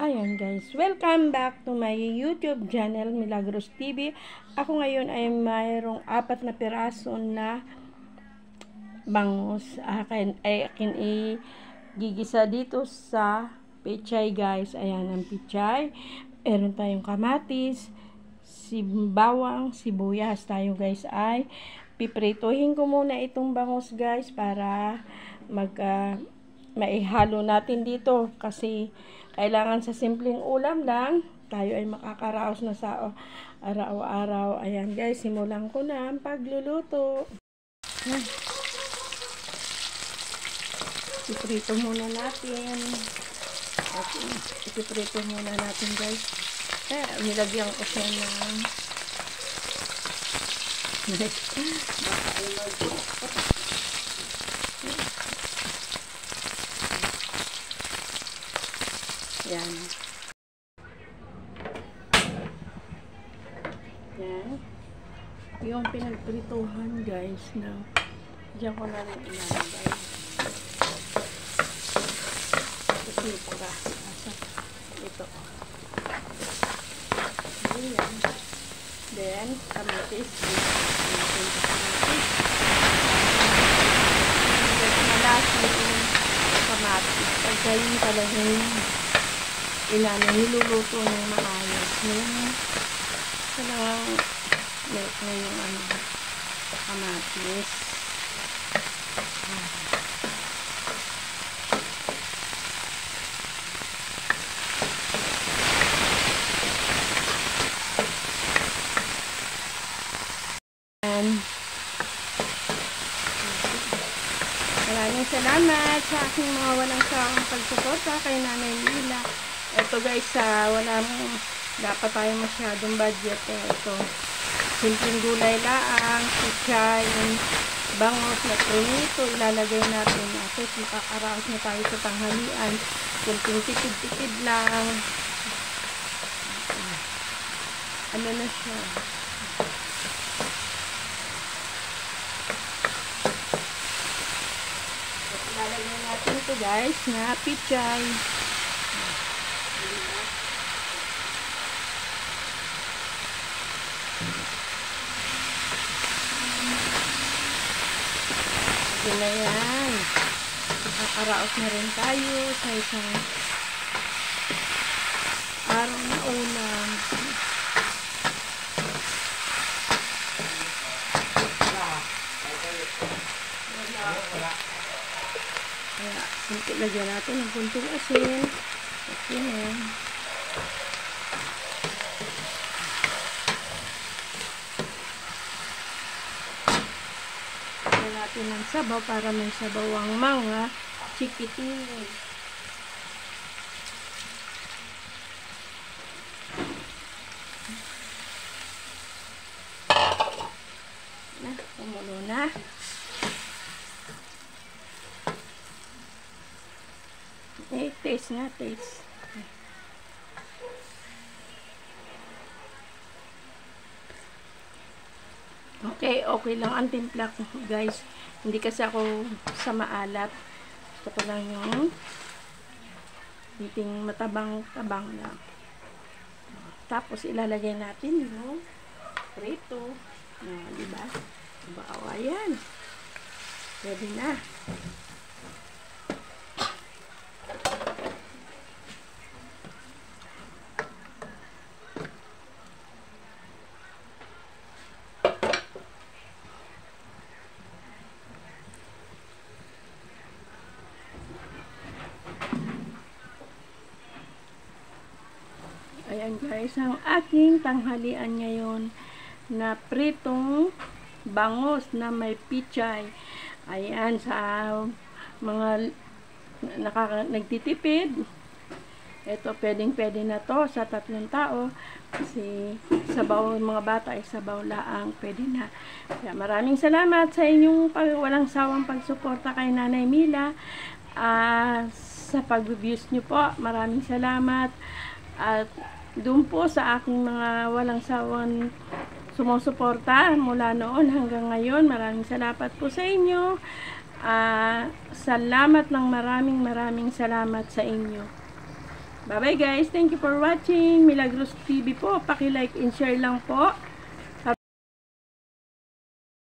Ayan guys, welcome back to my YouTube channel, Milagros TV. Ako ngayon ay mayroong 4 na piraso na bangus. Akin gigisa dito sa pechay guys. Ayan ang pechay. Meron tayong kamatis, bawang, sibuyas. Tayo guys ay piprituhin ko muna itong bangus guys para maihalo natin dito kasi kailangan sa simpleng ulam lang tayo ay makakaraos na sa araw-araw. Ayan guys, simulan ko na ang pagluluto. Iprito muna natin. Iprito muna natin guys. Nilagyan ko siya ng yan. Yan. Yung pinagprituhan guys na diyan ko na rin ilalagay. Kasi para ito. Ayan. Then, kamatis. Malasa yung kamatis. Pagka yung talagang niluluto ng maayos. Talagang milk na yung kamatis. Maraming salamat sa aking mga walang sawang pagsuporta kay Nanay Mila. Ito guys, dapat tayo masyadong budget. Ito, simpleng gulay lang, pechay, bangus na prunito, ilalagay natin. At makakaraos na tayo sa tanghalian. Simpleng tipid-tipid lang. Ano na siya? Ilalagay natin ito guys na pechay. Yun na yan. Nakakaraos na rin tayo sa isang araw na ulam. Kaya, lagyan natin ng kunting asin. Okay na. Lagyan natin ng sabaw para may sabaw ang mga chikitin. Kumulo na. Taste nga, taste. Okay lang ang timpla ko, guys. Hindi kasi ako sa maalat. Gusto ko lang yung hiting matabang-tabang lang. Tapos, ilalagay natin yung prito. Diba? Ayan. Ready na. Ayan guys, ang aking tanghalian ngayon na pritong bangus na may pechay. Ayan, sa mga nagtitipid, ito pwede na to sa 3 tao kasi sabaw, mga bata ay sabaw laang, pwede na. Kaya maraming salamat sa inyong walang sawang pagsuporta kay Nanay Mila. Sa pag-views nyo po, maraming salamat. At doon po sa aking mga walang sawang sumusuporta mula noon hanggang ngayon, maraming salamat po sa inyo. Salamat ng maraming salamat sa inyo. Bye-bye guys. Thank you for watching. Milagros TV po. Paki-like and share lang po.